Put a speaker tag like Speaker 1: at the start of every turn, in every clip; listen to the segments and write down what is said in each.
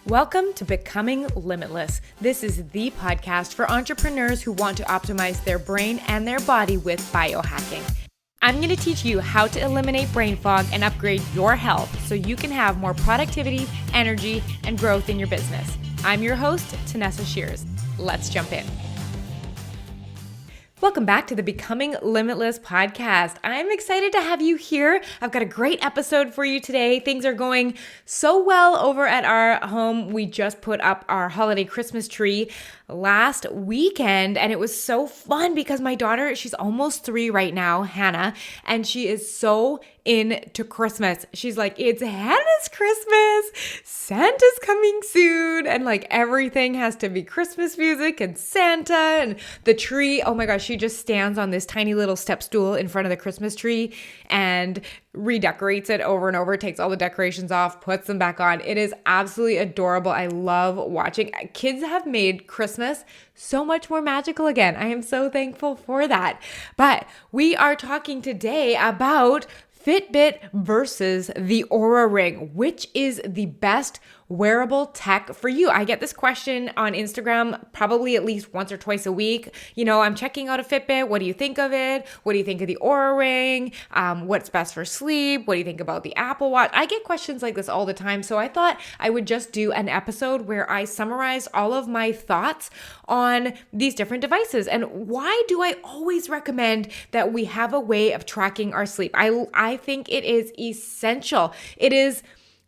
Speaker 1: Welcome to Becoming Limitless. This is the podcast for entrepreneurs who want to optimize their brain and their body with biohacking. I'm going to teach you how to eliminate brain fog and upgrade your health so you can have more productivity, energy, and growth in your business. I'm your host, Tanessa Shears. Let's jump in. Welcome back to the Becoming Limitless podcast. I'm excited to have you here. I've got a great episode for you today. Things are going so well over at our home. We just put up our holiday Christmas tree last weekend, and it was so fun because my daughter, she's almost 3 right now, Hannah, and she is so into Christmas. She's like, it's Hannah's Christmas, Santa's coming soon, and like everything has to be Christmas music and Santa and the tree. Oh my gosh, she just stands on this tiny little step stool in front of the Christmas tree and redecorates it over and over, takes all the decorations off, puts them back on. It is absolutely adorable. I love watching. Kids have made Christmas so much more magical again. I am so thankful for that. But we are talking today about Fitbit versus the Oura Ring. Which is the best wearable tech for you? I get this question on Instagram probably at least once or twice a week. You know, I'm checking out a Fitbit. What do you think of it? What do you think of the Oura Ring? What's best for sleep? What do you think about the Apple Watch? I get questions like this all the time. So I thought I would just do an episode where I summarize all of my thoughts on these different devices. And why do I always recommend that we have a way of tracking our sleep? I think it is essential. It is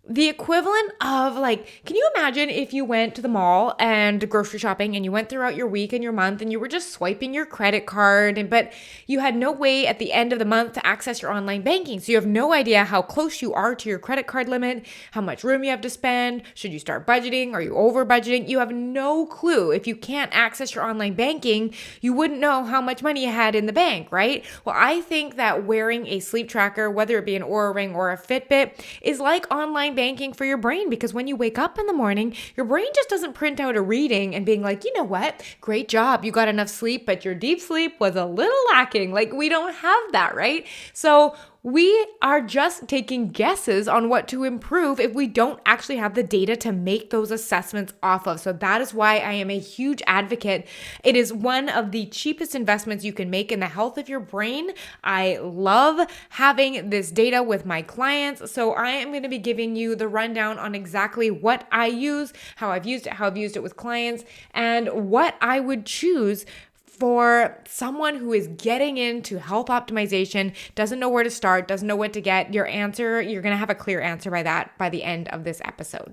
Speaker 1: the equivalent of like, can you imagine if you went to the mall and grocery shopping and you went throughout your week and your month and you were just swiping your credit card, but you had no way at the end of the month to access your online banking. So you have no idea how close you are to your credit card limit, how much room you have to spend. Should you start budgeting? Are you over budgeting? You have no clue. If you can't access your online banking, you wouldn't know how much money you had in the bank, right? Well, I think that wearing a sleep tracker, whether it be an Oura Ring or a Fitbit, is like online banking for your brain, because when you wake up in the morning, your brain just doesn't print out a reading and being like, you know what, great job, you got enough sleep, but your deep sleep was a little lacking. Like, we don't have that, right? So we are just taking guesses on what to improve if we don't actually have the data to make those assessments off of. So that is why I am a huge advocate. It is one of the cheapest investments you can make in the health of your brain. I love having this data with my clients. So I am going to be giving you the rundown on exactly what I use, how I've used it with clients, and what I would choose for someone who is getting into health optimization, doesn't know where to start, doesn't know what to get. You're going to have a clear answer by the end of this episode.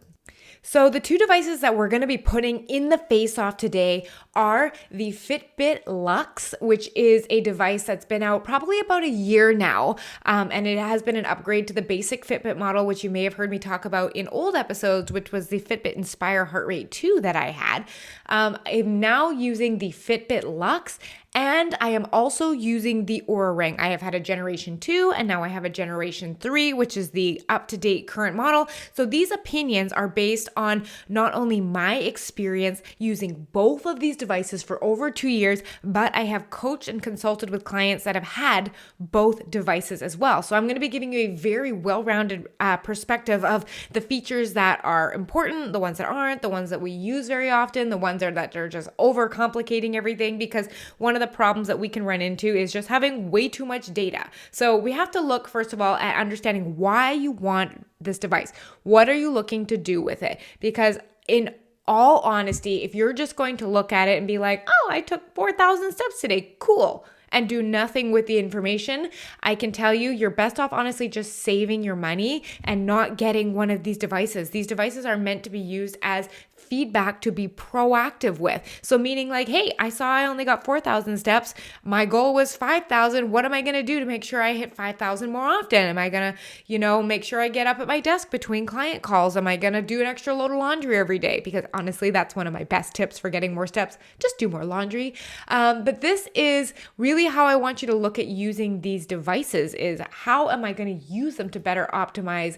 Speaker 1: So the 2 devices that we're going to be putting in the face-off today are the Fitbit Luxe, which is a device that's been out probably about a year now, and it has been an upgrade to the basic Fitbit model, which you may have heard me talk about in old episodes, which was the Fitbit Inspire Heart Rate 2 that I had. I'm now using the Fitbit Luxe, and I am also using the Oura Ring. I have had a generation 2 and now I have a generation 3, which is the up-to-date current model. So these opinions are based on not only my experience using both of these devices for over 2 years, but I have coached and consulted with clients that have had both devices as well. So I'm going to be giving you a very well-rounded perspective of the features that are important, the ones that aren't, the ones that we use very often, the ones that are just overcomplicating everything, because one of the problems that we can run into is just having way too much data. So we have to look, first of all, at understanding why you want this device. What are you looking to do with it? Because in all honesty, if you're just going to look at it and be like, oh, I took 4,000 steps today, cool, and do nothing with the information, I can tell you you're best off honestly just saving your money and not getting one of these devices. These devices are meant to be used as feedback to be proactive with. So meaning like, hey, I saw I only got 4,000 steps. My goal was 5,000. What am I going to do to make sure I hit 5,000 more often? Am I going to, make sure I get up at my desk between client calls? Am I going to do an extra load of laundry every day? Because honestly, that's one of my best tips for getting more steps. Just do more laundry. But this is really how I want you to look at using these devices, is how am I going to use them to better optimize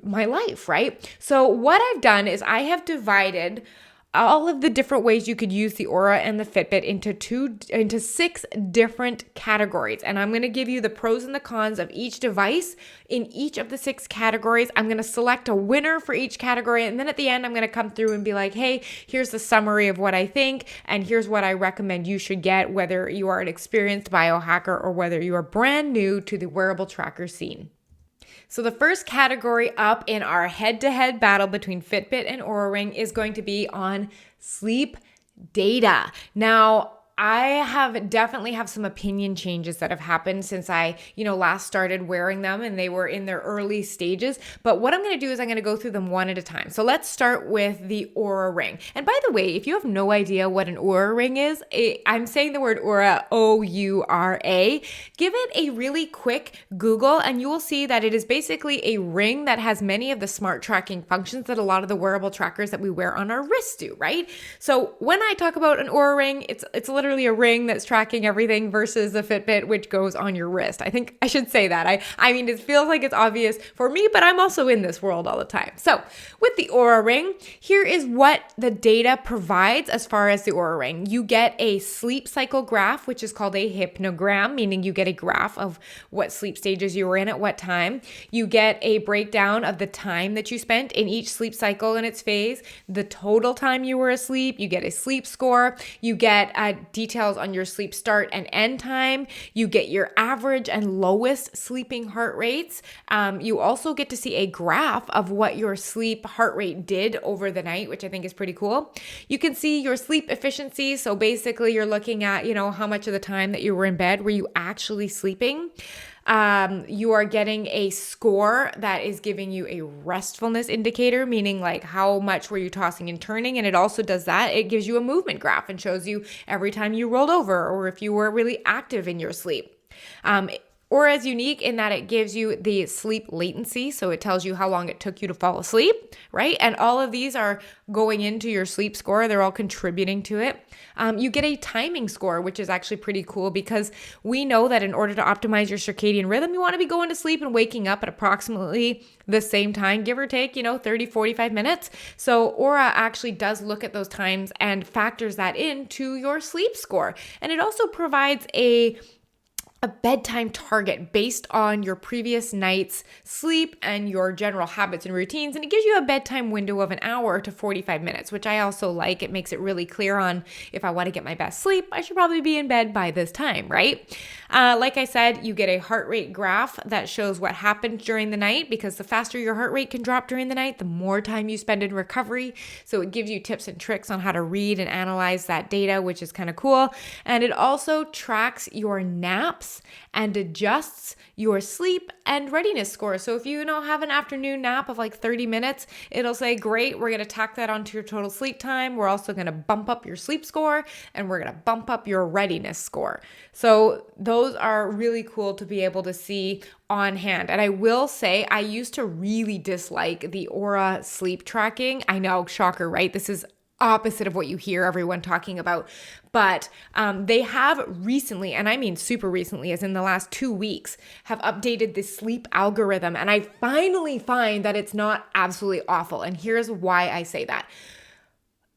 Speaker 1: my life, right? So what I've done is I have divided all of the different ways you could use the Oura and the Fitbit into 6 different categories. And I'm going to give you the pros and the cons of each device in each of the 6 categories. I'm going to select a winner for each category. And then at the end, I'm going to come through and be like, hey, here's the summary of what I think. And here's what I recommend you should get, whether you are an experienced biohacker or whether you are brand new to the wearable tracker scene. So the first category up in our head-to-head battle between Fitbit and Oura Ring is going to be on sleep data. Now, I definitely have some opinion changes that have happened since I, last started wearing them and they were in their early stages. But what I'm going to do is I'm going to go through them one at a time. So let's start with the Oura Ring. And by the way, if you have no idea what an Oura Ring is, I'm saying the word Oura, O-U-R-A. Give it a really quick Google and you will see that it is basically a ring that has many of the smart tracking functions that a lot of the wearable trackers that we wear on our wrists do, right? So when I talk about an Oura Ring, it's literally a ring that's tracking everything versus the Fitbit, which goes on your wrist. I think I should say that. I mean, it feels like it's obvious for me, but I'm also in this world all the time. So with the Oura Ring, here is what the data provides as far as the Oura Ring. You get a sleep cycle graph, which is called a hypnogram, meaning you get a graph of what sleep stages you were in at what time. You get a breakdown of the time that you spent in each sleep cycle in its phase, the total time you were asleep. You get a sleep score. You get details on your sleep start and end time. You get your average and lowest sleeping heart rates. You also get to see a graph of what your sleep heart rate did over the night, which I think is pretty cool. You can see your sleep efficiency. So basically you're looking at, how much of the time that you were in bed were you actually sleeping. You are getting a score that is giving you a restfulness indicator, meaning like how much were you tossing and turning. And it also does that. It gives you a movement graph and shows you every time you rolled over or if you were really active in your sleep. Oura is unique in that it gives you the sleep latency. So it tells you how long it took you to fall asleep, right? And all of these are going into your sleep score. They're all contributing to it. You get a timing score, which is actually pretty cool because we know that in order to optimize your circadian rhythm, you want to be going to sleep and waking up at approximately the same time, give or take, 30, 45 minutes. So Oura actually does look at those times and factors that into your sleep score. And it also provides a bedtime target based on your previous night's sleep and your general habits and routines. And it gives you a bedtime window of an hour to 45 minutes, which I also like. It makes it really clear on if I want to get my best sleep, I should probably be in bed by this time, right? Like I said, you get a heart rate graph that shows what happened during the night because the faster your heart rate can drop during the night, the more time you spend in recovery. So it gives you tips and tricks on how to read and analyze that data, which is kind of cool. And it also tracks your naps and adjusts your sleep and readiness score. So if you have an afternoon nap of like 30 minutes, it'll say, great, we're going to tack that onto your total sleep time. We're also going to bump up your sleep score and we're going to bump up your readiness score. So those are really cool to be able to see on hand. And I will say, I used to really dislike the Oura sleep tracking. I know, shocker, right? This is opposite of what you hear everyone talking about. But they have recently, and I mean super recently, as in the last 2 weeks, have updated the sleep algorithm. And I finally find that it's not absolutely awful. And here's why I say that.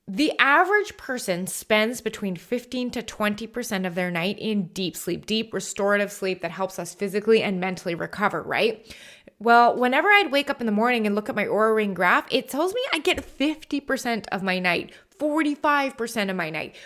Speaker 1: The average person spends between 15 to 20% of their night in deep sleep, deep restorative sleep that helps us physically and mentally recover, right? Well, whenever I'd wake up in the morning and look at my Oura Ring graph, it tells me I get 50% of my night, 45% of my night.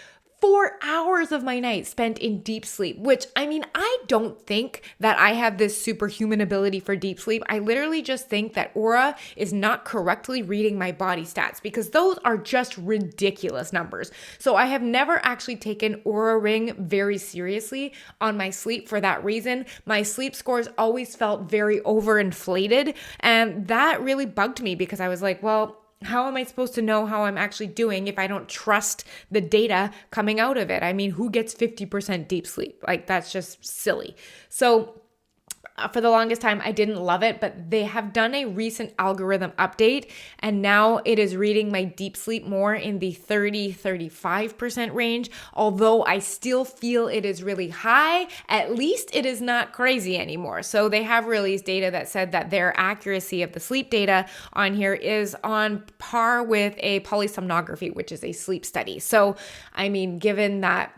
Speaker 1: 4 hours of my night spent in deep sleep, which I don't think that I have this superhuman ability for deep sleep. I literally just think that Oura is not correctly reading my body stats because those are just ridiculous numbers. So I have never actually taken Oura Ring very seriously on my sleep for that reason. My sleep scores always felt very overinflated, and that really bugged me because I was like, well, how am I supposed to know how I'm actually doing if I don't trust the data coming out of it? I mean, who gets 50% deep sleep? Like, that's just silly. So for the longest time, I didn't love it, but they have done a recent algorithm update, and now it is reading my deep sleep more in the 30-35% range. Although I still feel it is really high, at least it is not crazy anymore. So they have released data that said that their accuracy of the sleep data on here is on par with a polysomnography, which is a sleep study. So, I mean, given that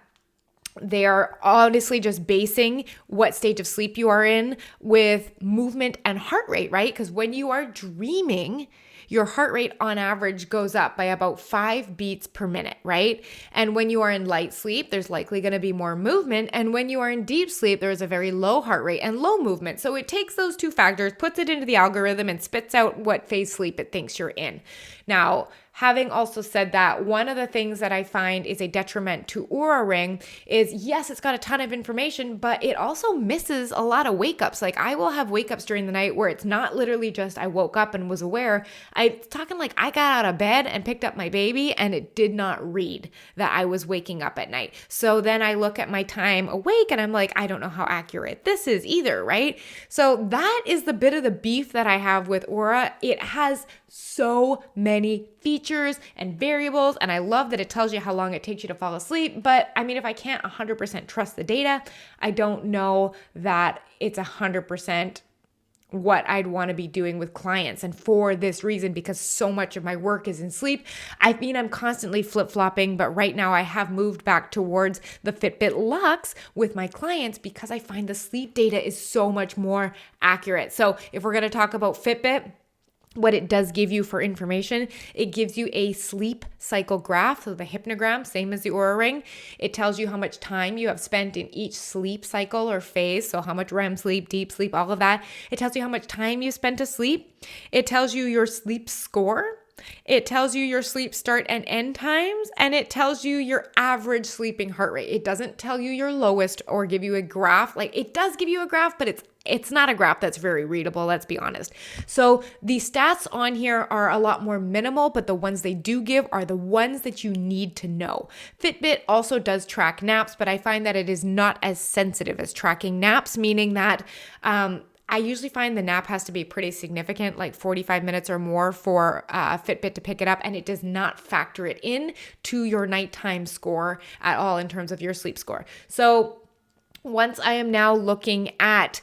Speaker 1: they are honestly just basing what stage of sleep you are in with movement and heart rate, right? Because when you are dreaming, your heart rate on average goes up by about 5 beats per minute, right? And when you are in light sleep, there's likely going to be more movement. And when you are in deep sleep, there's a very low heart rate and low movement. So it takes those two factors, puts it into the algorithm, and spits out what phase sleep it thinks you're in. Now, having also said that, one of the things that I find is a detriment to Oura Ring is, yes, it's got a ton of information, but it also misses a lot of wake ups. Like, I will have wake ups during the night where it's not literally just I woke up and was aware. I'm talking like I got out of bed and picked up my baby and it did not read that I was waking up at night. So then I look at my time awake and I'm like, I don't know how accurate this is either, right? So that is the bit of the beef that I have with Oura. It has so many features and variables, and I love that it tells you how long it takes you to fall asleep. But I mean, if I can't 100% trust the data, I don't know that it's 100% what I'd want to be doing with clients. And for this reason, because so much of my work is in sleep, I mean, I'm constantly flip-flopping, but right now I have moved back towards the Fitbit Luxe with my clients because I find the sleep data is so much more accurate. So if we're going to talk about Fitbit, what it does give you for information, it gives you a sleep cycle graph, so the hypnogram, same as the Oura Ring. It tells you how much time you have spent in each sleep cycle or phase, so how much REM sleep, deep sleep, all of that. It tells you how much time you spent asleep. It tells you your sleep score. It tells you your sleep start and end times, and it tells you your average sleeping heart rate. It doesn't tell you your lowest or give you a graph. Like, it does give you a graph, but it's not a graph that's very readable, let's be honest. So the stats on here are a lot more minimal, but the ones they do give are the ones that you need to know. Fitbit also does track naps, but I find that it is not as sensitive as tracking naps, meaning that I usually find the nap has to be pretty significant, like 45 minutes or more for Fitbit to pick it up, and it does not factor it in to your nighttime score at all in terms of your sleep score. So once I am now looking at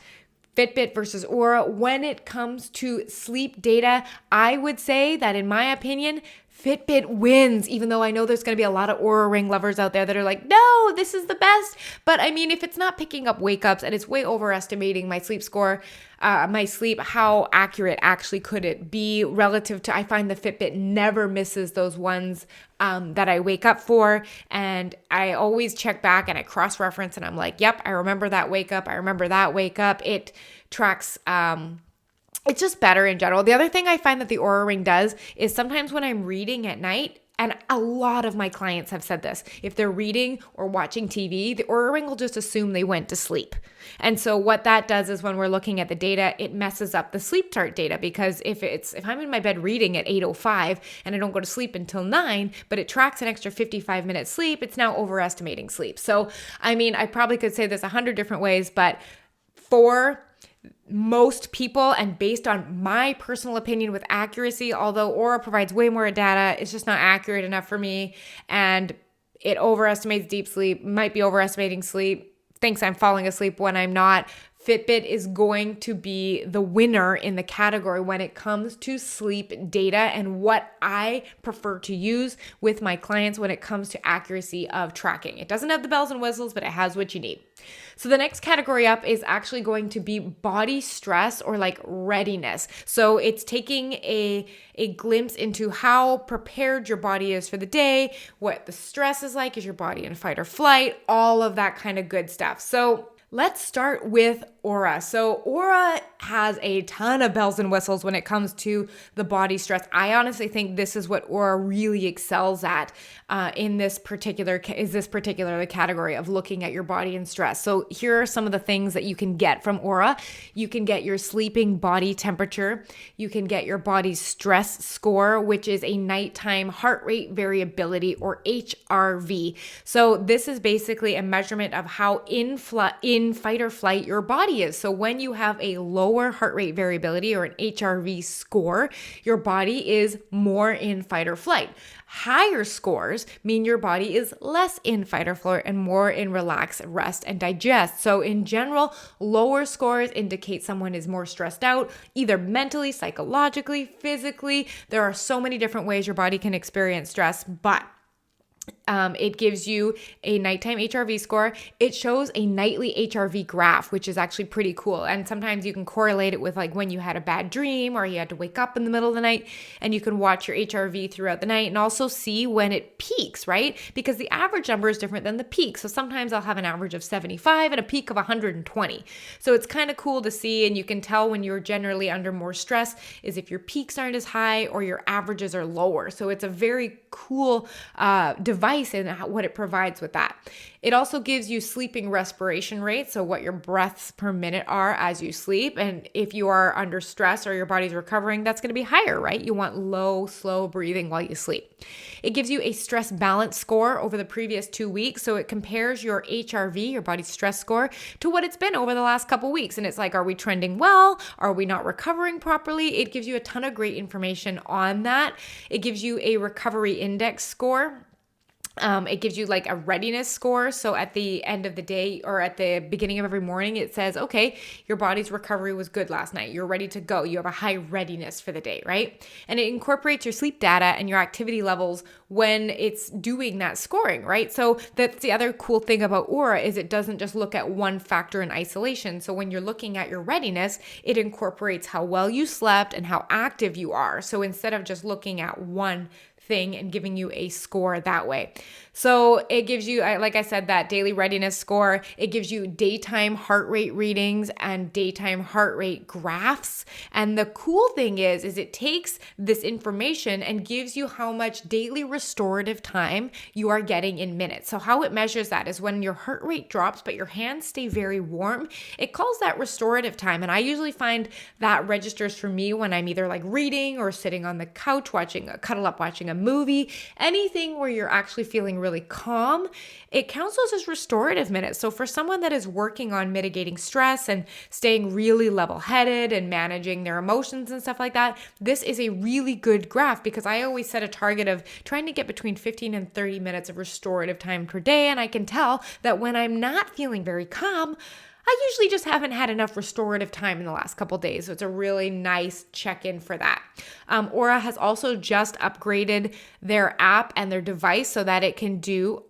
Speaker 1: Fitbit versus Oura, when it comes to sleep data, I would say that in my opinion, Fitbit wins, even though I know there's going to be a lot of Oura Ring lovers out there that are like, no, this is the best. But I mean, if it's not picking up wake ups and it's way overestimating my sleep score, my sleep, how accurate actually could it be relative to, I find the Fitbit never misses those ones that I wake up for. And I always check back and I cross-reference and I'm like, yep, I remember that wake up. I remember that wake up. It tracks, it's just better in general. The other thing I find that the Oura Ring does is sometimes when I'm reading at night, and a lot of my clients have said this, if they're reading or watching TV, the Oura Ring will just assume they went to sleep. And so what that does is when we're looking at the data, it messes up the sleep chart data, because if I'm in my bed reading at 8:05 and I don't go to sleep until 9, but it tracks an extra 55 minutes sleep, it's now overestimating sleep. So, I mean, I probably could say this 100 different ways, but for most people, and based on my personal opinion with accuracy, although Oura provides way more data, it's just not accurate enough for me, and it overestimates deep sleep, might be overestimating sleep, thinks I'm falling asleep when I'm not. Fitbit is going to be the winner in the category when it comes to sleep data and what I prefer to use with my clients when it comes to accuracy of tracking. It doesn't have the bells and whistles, but it has what you need. So the next category up is actually going to be body stress, or like readiness. So it's taking a glimpse into how prepared your body is for the day, what the stress is like, is your body in fight or flight, all of that kind of good stuff. So let's start with Oura. So Oura has a ton of bells and whistles when it comes to the body stress. I honestly think this is what Oura really excels at in this particular category of looking at your body and stress. So here are some of the things that you can get from Oura. You can get your sleeping body temperature. You can get your body's stress score, which is a nighttime heart rate variability, or HRV. So this is basically a measurement of how in in fight or flight your body is. So when you have a lower heart rate variability or an HRV score, your body is more in fight or flight. Higher scores mean your body is less in fight or flight and more in relax, rest, and digest. So in general, lower scores indicate someone is more stressed out, either mentally, psychologically, physically. There are so many different ways your body can experience stress, but it gives you a nighttime HRV score. It shows a nightly HRV graph, which is actually pretty cool. And sometimes you can correlate it with like when you had a bad dream or you had to wake up in the middle of the night, and you can watch your HRV throughout the night and also see when it peaks, right? Because the average number is different than the peak. So sometimes I'll have an average of 75 and a peak of 120. So it's kind of cool to see, and you can tell when you're generally under more stress is if your peaks aren't as high or your averages are lower. So it's a very cool device and what it provides with that. It also gives you sleeping respiration rate, so what your breaths per minute are as you sleep. And if you are under stress or your body's recovering, that's going to be higher, right? You want low, slow breathing while you sleep. It gives you a stress balance score over the previous 2 weeks. So it compares your HRV, your body's stress score, to what it's been over the last couple weeks. And it's like, are we trending well? Are we not recovering properly? It gives you a ton of great information on that. It gives you a recovery index score. It gives you like a readiness score. So at the end of the day or at the beginning of every morning, it says, okay, your body's recovery was good last night. You're ready to go. You have a high readiness for the day, right? And it incorporates your sleep data and your activity levels when it's doing that scoring, right? So that's the other cool thing about Oura is it doesn't just look at one factor in isolation. So when you're looking at your readiness, it incorporates how well you slept and how active you are. So instead of just looking at one thing and giving you a score that way. So it gives you, like I said, that daily readiness score. It gives you daytime heart rate readings and daytime heart rate graphs. And the cool thing is it takes this information and gives you how much daily restorative time you are getting in minutes. So how it measures that is when your heart rate drops, but your hands stay very warm. It calls that restorative time. And I usually find that registers for me when I'm either like reading or sitting on the couch watching a movie, anything where you're actually feeling really calm. It counts those as restorative minutes. So for someone that is working on mitigating stress and staying really level-headed and managing their emotions and stuff like that, this is a really good graph because I always set a target of trying to get between 15 and 30 minutes of restorative time per day. And I can tell that when I'm not feeling very calm, I usually just haven't had enough restorative time in the last couple of days. So it's a really nice check-in for that. Oura has also just upgraded their app and their device so that it can do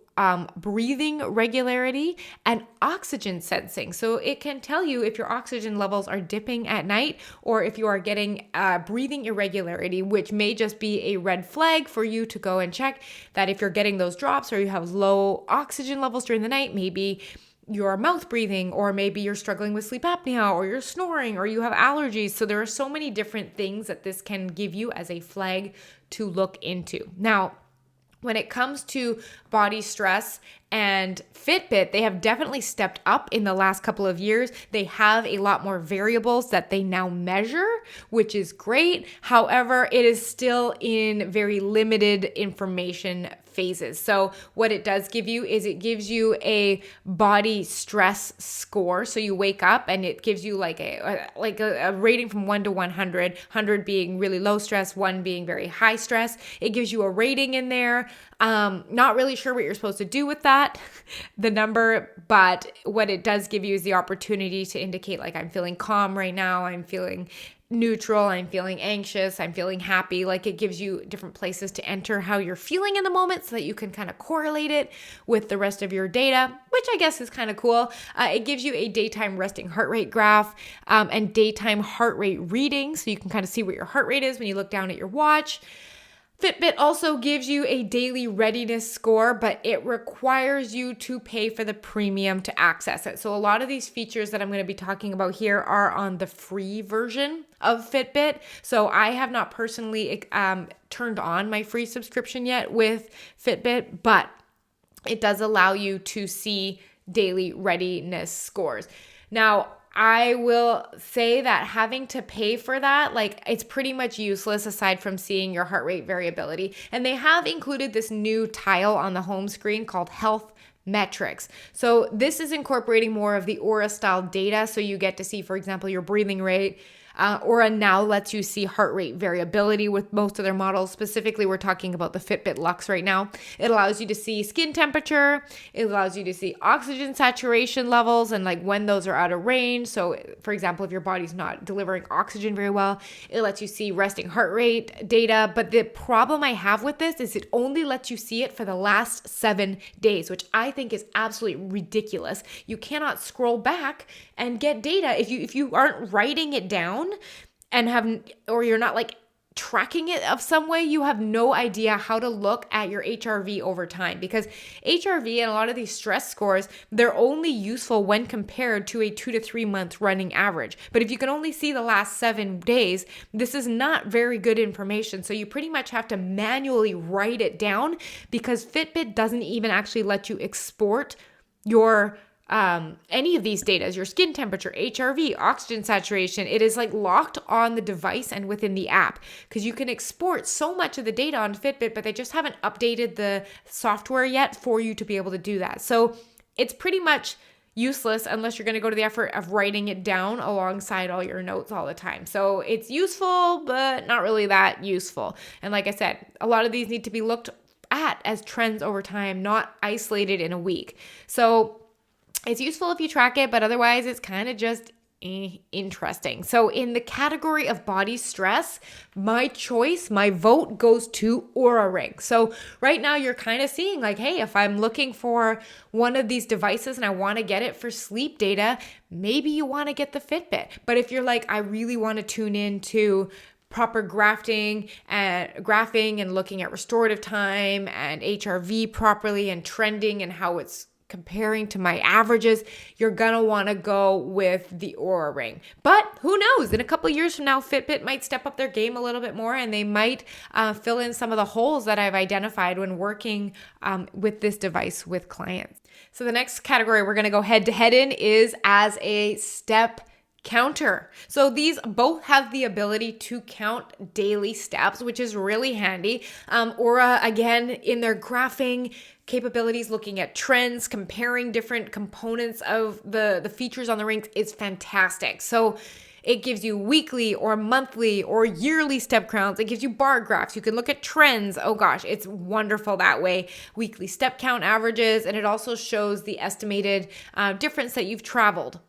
Speaker 1: breathing regularity and oxygen sensing. So it can tell you if your oxygen levels are dipping at night or if you are getting breathing irregularity, which may just be a red flag for you to go and check that if you're getting those drops or you have low oxygen levels during the night, maybe your mouth breathing, or maybe you're struggling with sleep apnea, or you're snoring, or you have allergies. So there are so many different things that this can give you as a flag to look into. Now, when it comes to body stress and Fitbit, they have definitely stepped up in the last couple of years. They have a lot more variables that they now measure, which is great. However, it is still in very limited information phases. So what it does give you is it gives you a body stress score. So you wake up and it gives you like a rating from 1 to 100, 100 being really low stress, 1 being very high stress. It gives you a rating in there. Not really sure what you're supposed to do with that, the number, but what it does give you is the opportunity to indicate like I'm feeling calm right now, I'm feeling neutral, I'm feeling anxious, I'm feeling happy. Like it gives you different places to enter how you're feeling in the moment so that you can kind of correlate it with the rest of your data, which I guess is kind of cool. It gives you a daytime resting heart rate graph and daytime heart rate reading. So you can kind of see what your heart rate is when you look down at your watch. Fitbit also gives you a daily readiness score, but it requires you to pay for the premium to access it. So a lot of these features that I'm going to be talking about here are on the free version of Fitbit. So I have not personally turned on my free subscription yet with Fitbit, but it does allow you to see daily readiness scores. Now, I will say that having to pay for that, like it's pretty much useless aside from seeing your heart rate variability. And they have included this new tile on the home screen called Health metrics. So this is incorporating more of the Oura style data. So you get to see, for example, your breathing rate. Oura now lets you see heart rate variability with most of their models. Specifically, we're talking about the Fitbit Luxe right now. It allows you to see skin temperature. It allows you to see oxygen saturation levels and like when those are out of range. So for example, if your body's not delivering oxygen very well, it lets you see resting heart rate data. But the problem I have with this is it only lets you see it for the last 7 days, which I think is absolutely ridiculous. You cannot scroll back and get data if you aren't writing it down and or you're not like tracking it of some way. You have no idea how to look at your HRV over time, because HRV and a lot of these stress scores, they're only useful when compared to a 2 to 3 month running average. But if you can only see the last 7 days, this is not very good information. So you pretty much have to manually write it down, because Fitbit doesn't even actually let you export your any of these data, your skin temperature, HRV, oxygen saturation. It is like locked on the device and within the app, because you can export so much of the data on Fitbit, but they just haven't updated the software yet for you to be able to do that. So it's pretty much useless unless you're going to go to the effort of writing it down alongside all your notes all the time. So it's useful, but not really that useful. And like I said, a lot of these need to be looked at as trends over time, not isolated in a week. So it's useful if you track it, but otherwise it's kind of just interesting. So in the category of body stress, my choice, my vote goes to Oura Ring. So right now you're kind of seeing like, hey, if I'm looking for one of these devices and I want to get it for sleep data, maybe you want to get the Fitbit. But if you're like, I really want to tune into proper graphing and looking at restorative time and HRV properly and trending and how it's comparing to my averages, you're gonna want to go with the Oura Ring. But who knows? In a couple of years from now, Fitbit might step up their game a little bit more, and they might fill in some of the holes that I've identified when working with this device with clients. So the next category we're gonna go head to head in is as a step counter. So these both have the ability to count daily steps, which is really handy. Oura, again, in their graphing capabilities, looking at trends, comparing different components of the features on the rings is fantastic. So it gives you weekly or monthly or yearly step counts. It gives you bar graphs. You can look at trends. Oh gosh, it's wonderful that way. Weekly step count averages, and it also shows the estimated difference that you've traveled.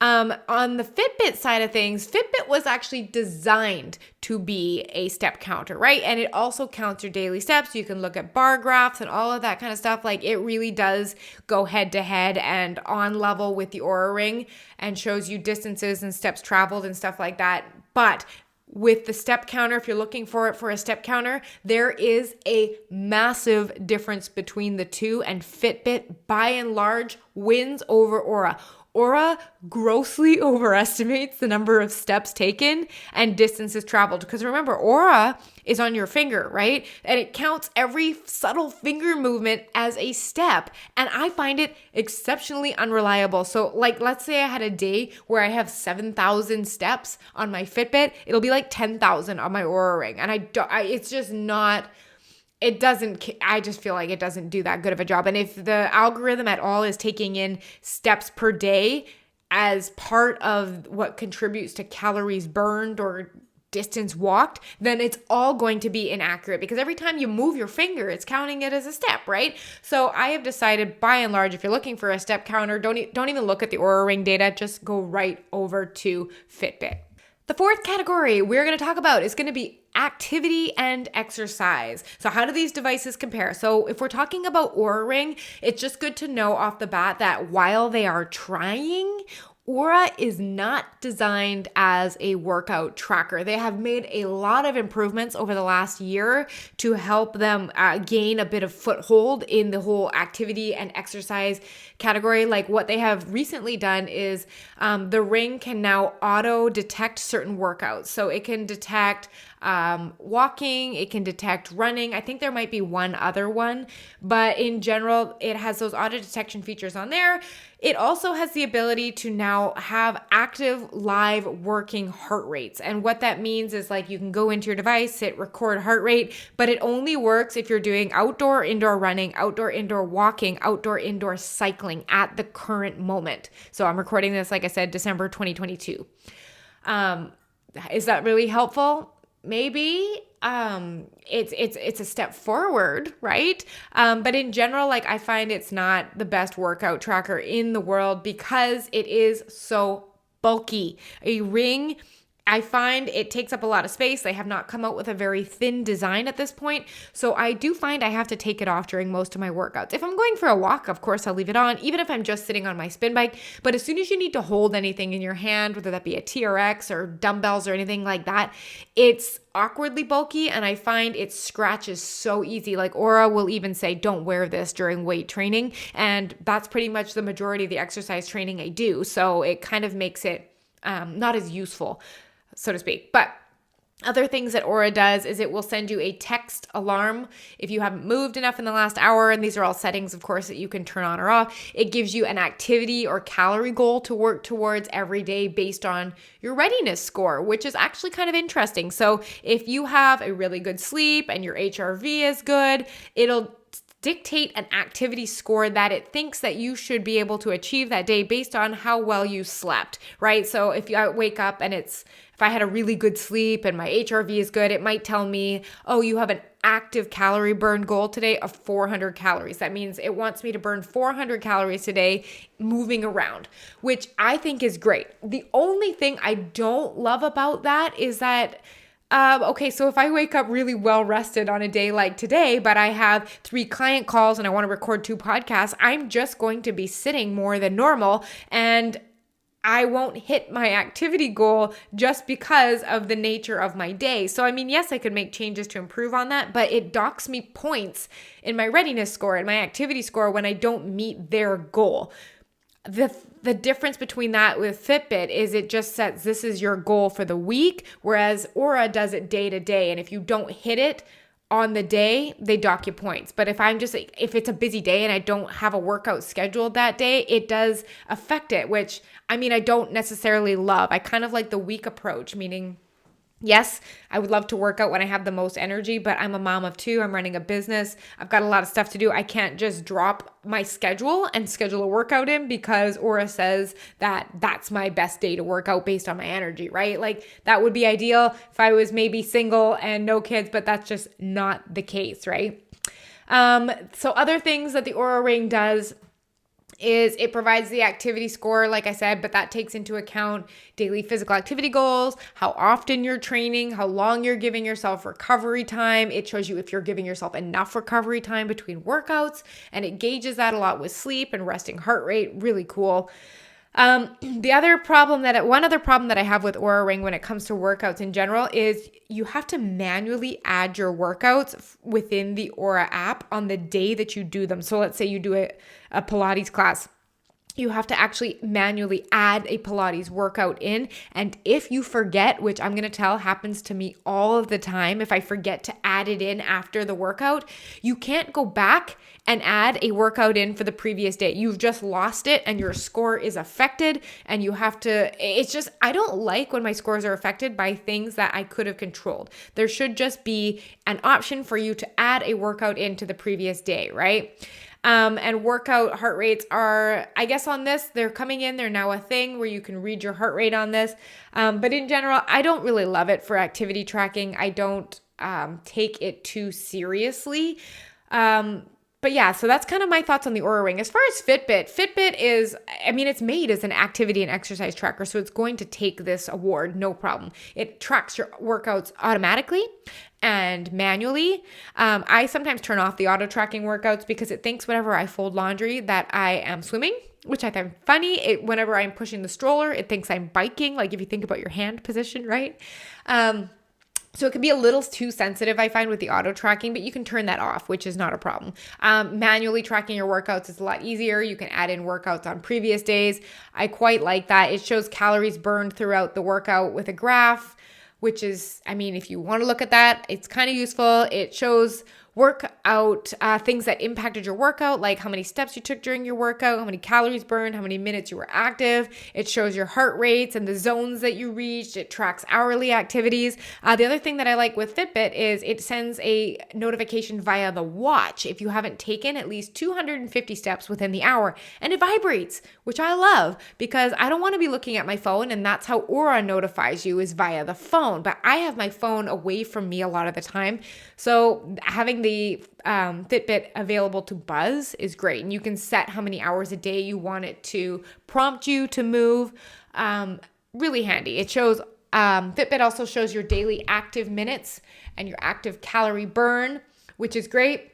Speaker 1: On the Fitbit side of things, Fitbit was actually designed to be a step counter, right? And it also counts your daily steps. You can look at bar graphs and all of that kind of stuff. Like it really does go head to head and on level with the Oura Ring and shows you distances and steps traveled and stuff like that. But with the step counter, if you're looking for it for a step counter, there is a massive difference between the two, and Fitbit by and large wins over Oura. Oura grossly overestimates the number of steps taken and distances traveled. Because remember, Oura is on your finger, right? And it counts every subtle finger movement as a step. And I find it exceptionally unreliable. So like, let's say I had a day where I have 7,000 steps on my Fitbit. It'll be like 10,000 on my Oura Ring. And it's just not... I just feel like it doesn't do that good of a job. And if the algorithm at all is taking in steps per day as part of what contributes to calories burned or distance walked, then it's all going to be inaccurate, because every time you move your finger, it's counting it as a step, right? So I have decided by and large, if you're looking for a step counter, don't even look at the Oura Ring data, just go right over to Fitbit. The fourth category we're going to talk about is going to be activity and exercise. So how do these devices compare? So if we're talking about Oura Ring, it's just good to know off the bat that while they are trying, Oura is not designed as a workout tracker. They have made a lot of improvements over the last year to help them gain a bit of foothold in the whole activity and exercise category. Like what they have recently done is the Ring can now auto detect certain workouts. So it can detect walking. It can detect running. I think there might be one other one, but in general, it has those auto detection features on there. It also has the ability to now have active live working heart rates. And what that means is like you can go into your device, hit record heart rate, but it only works if you're doing outdoor, indoor running, outdoor, indoor walking, outdoor, indoor cycling at the current moment. So I'm recording this, like I said, December 2022. Is that really helpful? Maybe. It's a step forward, right? But in general, like I find it's not the best workout tracker in the world because it is so bulky. A ring, I find it takes up a lot of space. They have not come out with a very thin design at this point. So I do find I have to take it off during most of my workouts. If I'm going for a walk, of course, I'll leave it on, even if I'm just sitting on my spin bike. But as soon as you need to hold anything in your hand, whether that be a TRX or dumbbells or anything like that, it's awkwardly bulky, and I find it scratches so easy. Like Oura will even say, don't wear this during weight training. And that's pretty much the majority of the exercise training I do. So it kind of makes it not as useful, so to speak. But other things that Oura does is it will send you a text alarm if you haven't moved enough in the last hour. And these are all settings, of course, that you can turn on or off. It gives you an activity or calorie goal to work towards every day based on your readiness score, which is actually kind of interesting. So if you have a really good sleep and your HRV is good, it'll dictate an activity score that it thinks that you should be able to achieve that day based on how well you slept, right? So if you wake up and if I had a really good sleep and my HRV is good, it might tell me, oh, you have an active calorie burn goal today of 400 calories. That means it wants me to burn 400 calories today moving around, which I think is great. The only thing I don't love about that is that okay, so if I wake up really well rested on a day like today, but I have 3 client calls and I want to record 2 podcasts, I'm just going to be sitting more than normal, and I won't hit my activity goal just because of the nature of my day. So, I mean, yes, I could make changes to improve on that, but it docks me points in my readiness score and my activity score when I don't meet their goal. The difference between that with Fitbit is it just sets this is your goal for the week, whereas Oura does it day to day. And if you don't hit it on the day, they dock you points. But if it's a busy day and I don't have a workout scheduled that day, it does affect it, which I mean, I don't necessarily love. I kind of like the week approach, meaning yes, I would love to work out when I have the most energy, but I'm a mom of 2. I'm running a business. I've got a lot of stuff to do. I can't just drop my schedule and schedule a workout in because Oura says that that's my best day to work out based on my energy, right? Like that would be ideal if I was maybe single and no kids, but that's just not the case, right? So other things that the Oura Ring does is it provides the activity score, like I said, but that takes into account daily physical activity goals, how often you're training, how long you're giving yourself recovery time. It shows you if you're giving yourself enough recovery time between workouts, and it gauges that a lot with sleep and resting heart rate. Really cool. One other problem that I have with Oura Ring when it comes to workouts in general is you have to manually add your workouts within the Oura app on the day that you do them. So let's say you do a Pilates class. You have to actually manually add a Pilates workout in. And if you forget, which I'm going to tell happens to me all of the time, if I forget to add it in after the workout, you can't go back and add a workout in for the previous day. You've just lost it and your score is affected, and you have to, I don't like when my scores are affected by things that I could have controlled. There should just be an option for you to add a workout into the previous day, right? And workout heart rates are, I guess on this, they're coming in. They're now a thing where you can read your heart rate on this. But in general, I don't really love it for activity tracking. I don't take it too seriously. But yeah, so that's kind of my thoughts on the Oura Ring. As far as Fitbit is, I mean, it's made as an activity and exercise tracker, so it's going to take this award, no problem. It tracks your workouts automatically and manually. I sometimes turn off the auto tracking workouts because it thinks whenever I fold laundry that I am swimming, which I find funny. Whenever I'm pushing the stroller, it thinks I'm biking, like if you think about your hand position, right? So it can be a little too sensitive, I find, with the auto tracking, but you can turn that off, which is not a problem. Manually tracking your workouts is a lot easier. You can add in workouts on previous days. I quite like that. It shows calories burned throughout the workout with a graph, which is, I mean, if you want to look at that, it's kind of useful. It shows workout, things that impacted your workout, like how many steps you took during your workout, how many calories burned, how many minutes you were active. It shows your heart rates and the zones that you reached. It tracks hourly activities. The other thing that I like with Fitbit is it sends a notification via the watch if you haven't taken at least 250 steps within the hour, and it vibrates, which I love because I don't want to be looking at my phone, and that's how Oura notifies you, is via the phone. But I have my phone away from me a lot of the time, so having the Fitbit available to buzz is great. And you can set how many hours a day you want it to prompt you to move. Really handy. It shows, Fitbit also shows your daily active minutes and your active calorie burn, which is great.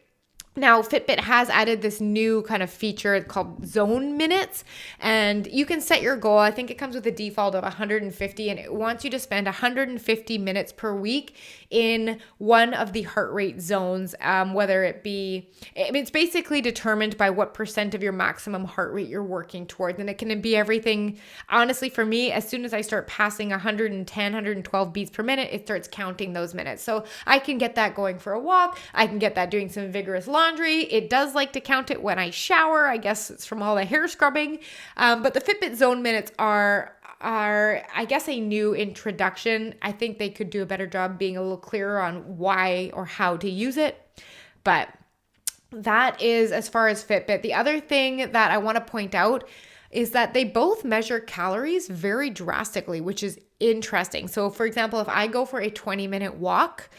Speaker 1: Now, Fitbit has added this new kind of feature called zone minutes, and you can set your goal. I think it comes with a default of 150, and it wants you to spend 150 minutes per week in one of the heart rate zones, whether it be, it's basically determined by what percent of your maximum heart rate you're working towards, and it can be everything. Honestly, for me, as soon as I start passing 110, 112 beats per minute, it starts counting those minutes. So I can get that going for a walk. I can get that doing some vigorous laundry. It does like to count it when I shower. I guess it's from all the hair scrubbing. But the Fitbit zone minutes are I guess a new introduction. I think they could do a better job being a little clearer on why or how to use it. But that is as far as Fitbit. The other thing that I want to point out is that they both measure calories very drastically, which is interesting. So for example, if I go for a 20-minute walk,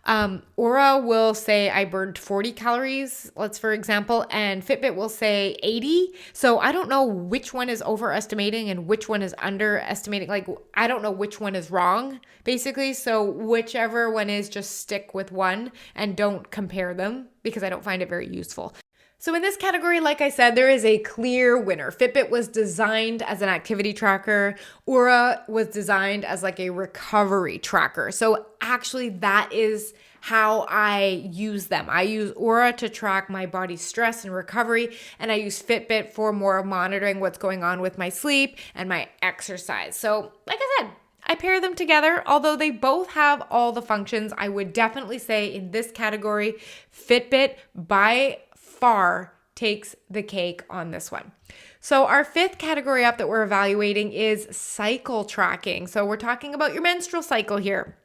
Speaker 1: Oura will say I burned 40 calories, for example, and Fitbit will say 80. So I don't know which one is overestimating and which one is underestimating. Like, I don't know which one is wrong, basically. So whichever one is, just stick with one and don't compare them, because I don't find it very useful. So in this category, like I said, there is a clear winner. Fitbit was designed as an activity tracker. Oura was designed as like a recovery tracker. So actually that is how I use them. I use Oura to track my body's stress and recovery, and I use Fitbit for more monitoring what's going on with my sleep and my exercise. So like I said, I pair them together. Although they both have all the functions, I would definitely say in this category, Fitbit by far takes the cake on this one. So our fifth category up that we're evaluating is cycle tracking. So we're talking about your menstrual cycle here.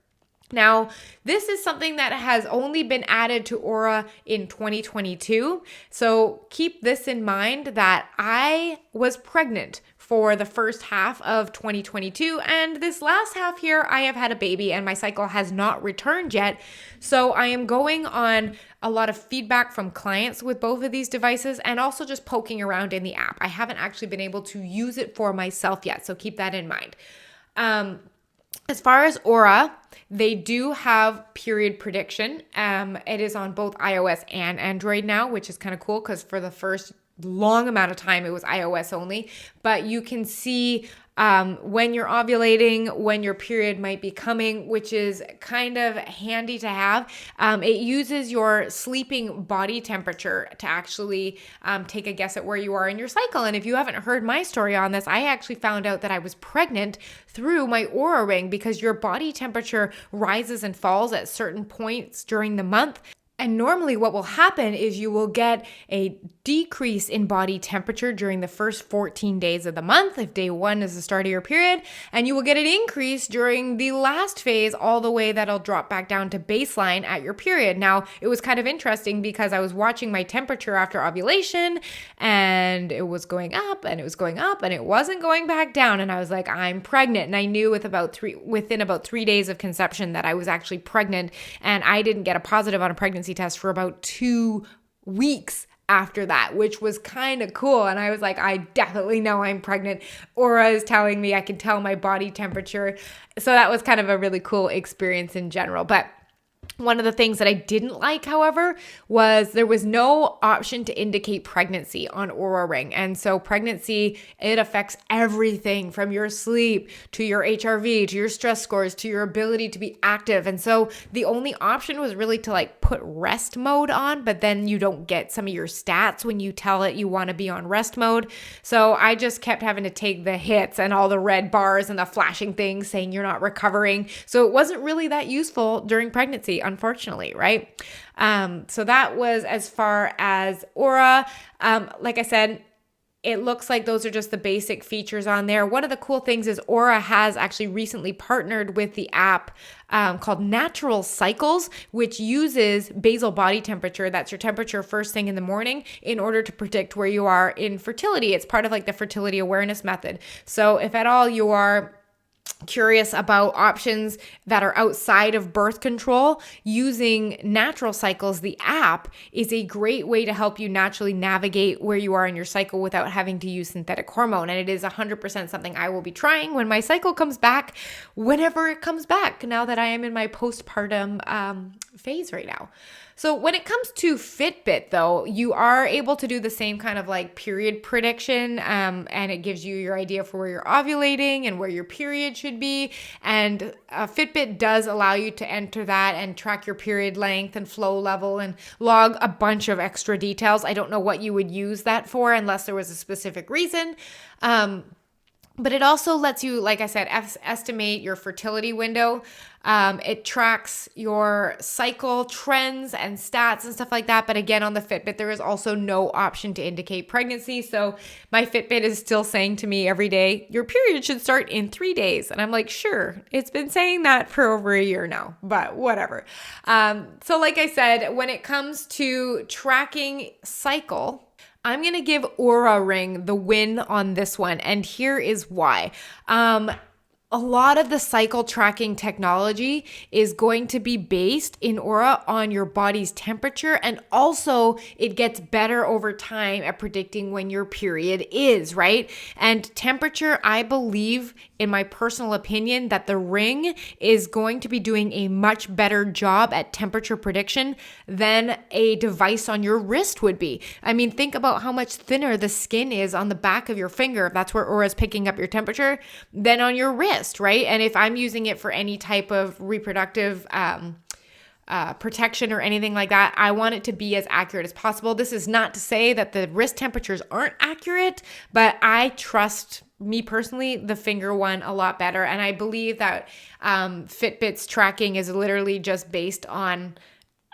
Speaker 1: Now, this is something that has only been added to Oura in 2022. So keep this in mind that I was pregnant for the first half of 2022. And this last half here, I have had a baby and my cycle has not returned yet. So I am going on a lot of feedback from clients with both of these devices and also just poking around in the app. I haven't actually been able to use it for myself yet. So keep that in mind. As far as Oura, they do have period prediction. It is on both iOS and Android now, which is kind of cool because for the first long amount of time it was iOS only. But you can see when you're ovulating, when your period might be coming, which is kind of handy to have. It uses your sleeping body temperature to actually take a guess at where you are in your cycle. And if you haven't heard my story on this, I actually found out that I was pregnant through my Oura Ring because your body temperature rises and falls at certain points during the month. And normally what will happen is you will get a decrease in body temperature during the first 14 days of the month, if day 1 is the start of your period, and you will get an increase during the last phase all the way that'll drop back down to baseline at your period. Now, it was kind of interesting because I was watching my temperature after ovulation and it was going up and it was going up and it wasn't going back down. And I was like, I'm pregnant. And I knew within about 3 days of conception that I was actually pregnant, and I didn't get a positive on a pregnancy test for about 2 weeks after that, which was kind of cool. And I was like, I definitely know I'm pregnant. Oura is telling me I can tell my body temperature. So that was kind of a really cool experience in general. But One of the things that I didn't like, however, was there was no option to indicate pregnancy on Oura Ring. And so pregnancy, it affects everything from your sleep to your HRV, to your stress scores, to your ability to be active. And so the only option was really to like put rest mode on, but then you don't get some of your stats when you tell it you want to be on rest mode. So I just kept having to take the hits and all the red bars and the flashing things saying you're not recovering. So it wasn't really that useful during pregnancy, unfortunately, right? So that was as far as Oura. Like I said, it looks like those are just the basic features on there. One of the cool things is Oura has actually recently partnered with the app called Natural Cycles, which uses basal body temperature. That's your temperature first thing in the morning in order to predict where you are in fertility. It's part of like the fertility awareness method. So if at all you are curious about options that are outside of birth control, using Natural Cycles, the app, is a great way to help you naturally navigate where you are in your cycle without having to use synthetic hormone. And it is 100% something I will be trying when my cycle comes back, whenever it comes back, now that I am in my postpartum phase right now. So when it comes to Fitbit, though, you are able to do the same kind of like period prediction, and it gives you your idea for where you're ovulating and where your period should be. And Fitbit does allow you to enter that and track your period length and flow level and log a bunch of extra details. I don't know what you would use that for unless there was a specific reason. But it also lets you, like I said, estimate your fertility window. It tracks your cycle trends and stats and stuff like that. But again, on the Fitbit, there is also no option to indicate pregnancy. So my Fitbit is still saying to me every day, your period should start in 3 days. And I'm like, sure, it's been saying that for over a year now, but whatever. So like I said, when it comes to tracking cycle, I'm going to give Oura Ring the win on this one, and here is why. A lot of the cycle tracking technology is going to be based in Oura on your body's temperature, and also it gets better over time at predicting when your period is, right? And temperature, I believe, in my personal opinion, that the ring is going to be doing a much better job at temperature prediction than a device on your wrist would be. I mean, think about how much thinner the skin is on the back of your finger, if that's where Oura is picking up your temperature, than on your wrist, right? And if I'm using it for any type of reproductive protection or anything like that, I want it to be as accurate as possible. This is not to say that the wrist temperatures aren't accurate, but I trust, me personally, the finger one a lot better. And I believe that Fitbit's tracking is literally just based on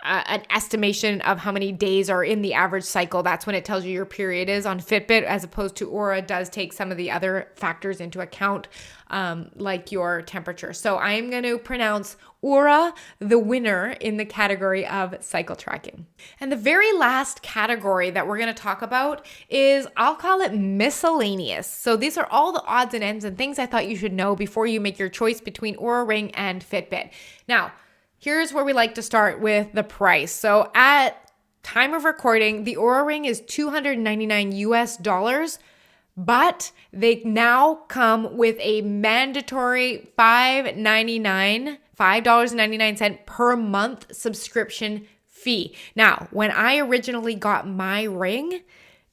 Speaker 1: an estimation of how many days are in the average cycle. That's when it tells you your period is on Fitbit, as opposed to Oura does take some of the other factors into account, like your temperature. So I'm going to pronounce Oura the winner in the category of cycle tracking. And the very last category that we're going to talk about is, I'll call it miscellaneous. So these are all the odds and ends and things I thought you should know before you make your choice between Oura Ring and Fitbit. Now, here's where we like to start with the price. So at time of recording, the Oura Ring is $299 US, but they now come with a mandatory $5.99 per month subscription fee. Now, when I originally got my ring,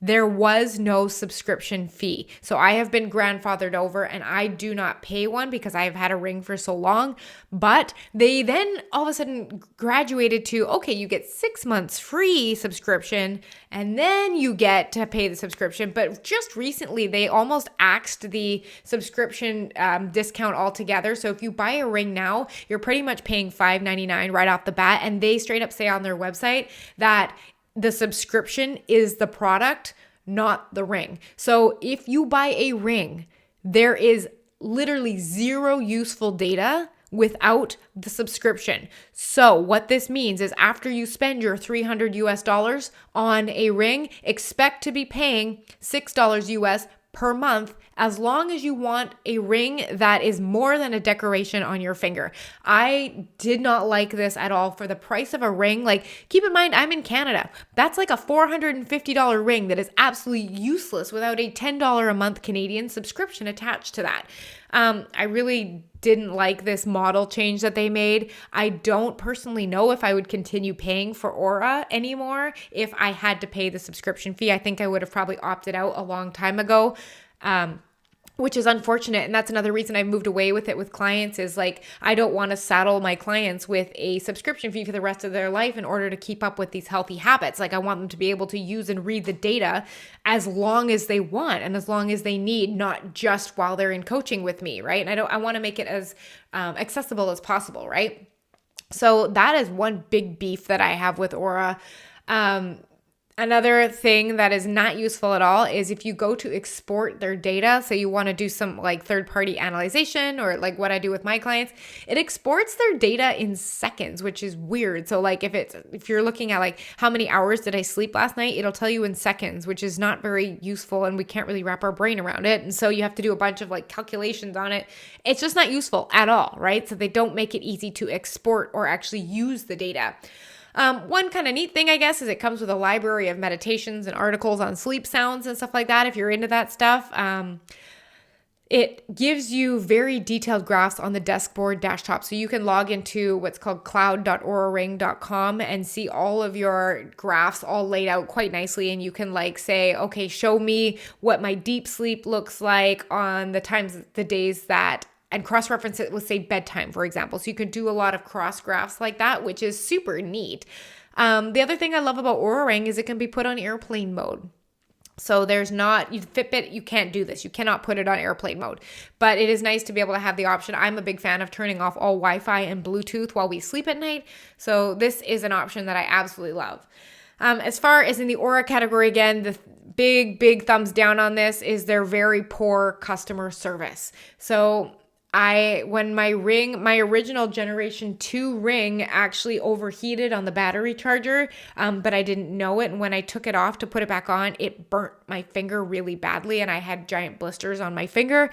Speaker 1: there was no subscription fee. So I have been grandfathered over and I do not pay one because I have had a ring for so long. But they then all of a sudden graduated to, okay, you get 6 months free subscription and then you get to pay the subscription. But just recently, they almost axed the subscription discount altogether. So if you buy a ring now, you're pretty much paying $5.99 right off the bat. And they straight up say on their website that the subscription is the product, not the ring. So if you buy a ring, there is literally zero useful data without the subscription. So what this means is after you spend your $300 US on a ring, expect to be paying $6 US per month, as long as you want a ring that is more than a decoration on your finger. I did not like this at all for the price of a ring. Like, keep in mind, I'm in Canada. That's like a $450 ring that is absolutely useless without a $10 a month Canadian subscription attached to that. I really didn't like this model change that they made. I don't personally know if I would continue paying for Oura anymore if I had to pay the subscription fee. I think I would have probably opted out a long time ago. Which is unfortunate. And that's another reason I've moved away with it with clients is like, I don't want to saddle my clients with a subscription fee for the rest of their life in order to keep up with these healthy habits. Like I want them to be able to use and read the data as long as they want and as long as they need, not just while they're in coaching with me, right? And I want to make it as accessible as possible, right? So that is one big beef that I have with Oura. Another thing that is not useful at all is if you go to export their data, so you want to do some like third-party analyzation or like what I do with my clients, it exports their data in seconds, which is weird. So like if you're looking at like how many hours did I sleep last night, it'll tell you in seconds, which is not very useful and we can't really wrap our brain around it. And so you have to do a bunch of like calculations on it. It's just not useful at all, right? So they don't make it easy to export or actually use the data. One kind of neat thing, I guess, is it comes with a library of meditations and articles on sleep sounds and stuff like that. If you're into that stuff, it gives you very detailed graphs on the dashboard desktop. So you can log into what's called cloud.ouraring.com and see all of your graphs all laid out quite nicely. And you can like say, okay, show me what my deep sleep looks like on the days that, and cross-reference it with, say, bedtime, for example. So you can do a lot of cross graphs like that, which is super neat. The other thing I love about Oura Ring is it can be put on airplane mode. So Fitbit, you can't do this. You cannot put it on airplane mode. But it is nice to be able to have the option. I'm a big fan of turning off all Wi-Fi and Bluetooth while we sleep at night. So this is an option that I absolutely love. As far as in the Oura category, again, the big thumbs down on this is their very poor customer service. So when my original generation 2 ring actually overheated on the battery charger, but I didn't know it. And when I took it off to put it back on, it burnt my finger really badly and I had giant blisters on my finger.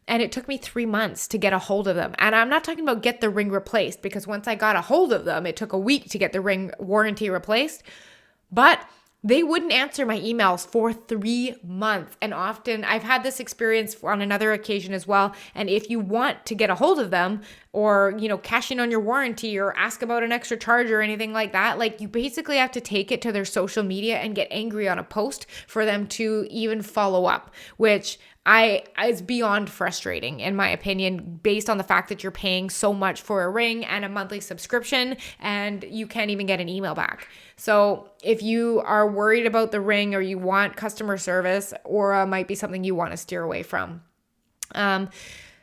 Speaker 1: And it took me 3 months to get a hold of them. And I'm not talking about get the ring replaced, because once I got a hold of them, it took a week to get the ring warranty replaced. But they wouldn't answer my emails for 3 months. And often I've had this experience on another occasion as well. And if you want to get a hold of them or, cash in on your warranty or ask about an extra charge or anything like that, like you basically have to take it to their social media and get angry on a post for them to even follow up, which is beyond frustrating in my opinion, based on the fact that you're paying so much for a ring and a monthly subscription and you can't even get an email back. So if you are worried about the ring or you want customer service, Oura might be something you want to steer away from.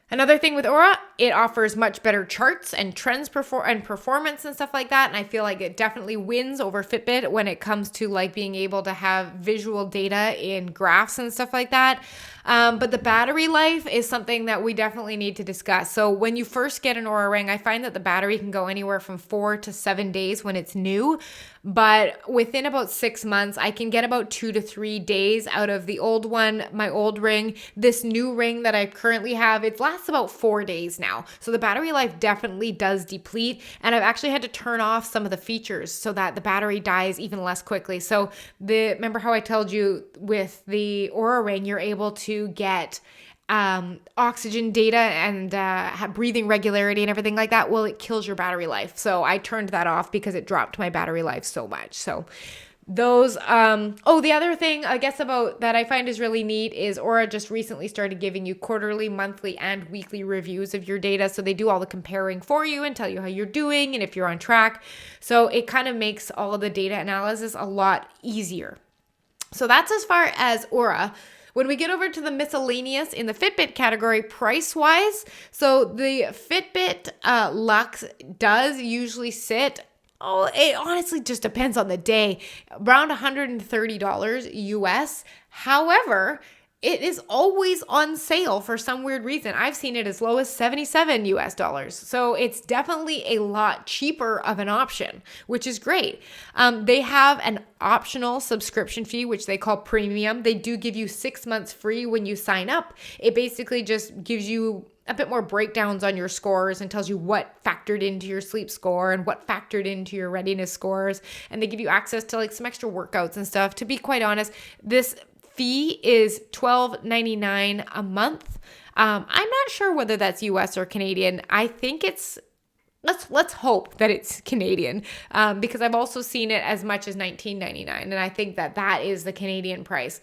Speaker 1: Another thing with Oura, it offers much better charts and trends and performance and stuff like that. And I feel like it definitely wins over Fitbit when it comes to like being able to have visual data in graphs and stuff like that. But the battery life is something that we definitely need to discuss. So when you first get an Oura Ring, I find that the battery can go anywhere from 4 to 7 days when it's new. But within about 6 months, I can get about 2 to 3 days out of the old one, my old ring. This new ring that I currently have, it lasts about 4 days now. So the battery life definitely does deplete. And I've actually had to turn off some of the features so that the battery dies even less quickly. So remember how I told you with the Oura Ring, you're able to get oxygen data and have breathing regularity and everything like that. Well, it kills your battery life. So I turned that off because it dropped my battery life so much. So those, the other thing I guess about that I find is really neat is Oura just recently started giving you quarterly, monthly, and weekly reviews of your data. So they do all the comparing for you and tell you how you're doing and if you're on track. So it kind of makes all of the data analysis a lot easier. So that's as far as Oura. When we get over to the miscellaneous in the Fitbit category, price-wise, so the Fitbit Luxe does usually sit, it honestly just depends on the day, around $130 US. However, it is always on sale for some weird reason. I've seen it as low as $77 US. So it's definitely a lot cheaper of an option, which is great. They have an optional subscription fee, which they call premium. They do give you 6 months free when you sign up. It basically just gives you a bit more breakdowns on your scores and tells you what factored into your sleep score and what factored into your readiness scores. And they give you access to like some extra workouts and stuff. To be quite honest, this fee is $12.99 a month. I'm not sure whether that's US or Canadian. I think let's hope that it's Canadian, because I've also seen it as much as $19.99, and I think that is the Canadian price.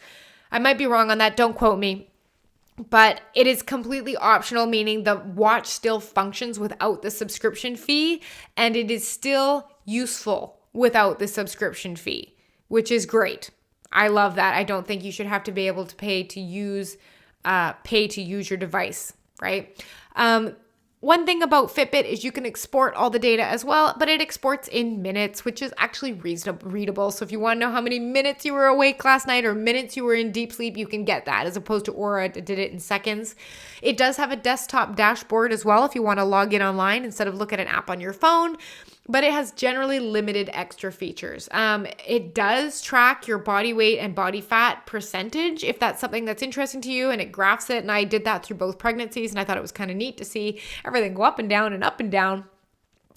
Speaker 1: I might be wrong on that. Don't quote me. But it is completely optional, meaning the watch still functions without the subscription fee, and it is still useful without the subscription fee, which is great. I love that. I don't think you should have to be able to pay to use your device, right? One thing about Fitbit is you can export all the data as well, but it exports in minutes, which is actually readable. So if you want to know how many minutes you were awake last night or minutes you were in deep sleep, you can get that, as opposed to Oura did it in seconds. It does have a desktop dashboard as well if you want to log in online instead of look at an app on your phone, but it has generally limited extra features. It does track your body weight and body fat percentage if that's something that's interesting to you, and it graphs it. And I did that through both pregnancies, and I thought it was kind of neat to see everything go up and down and up and down.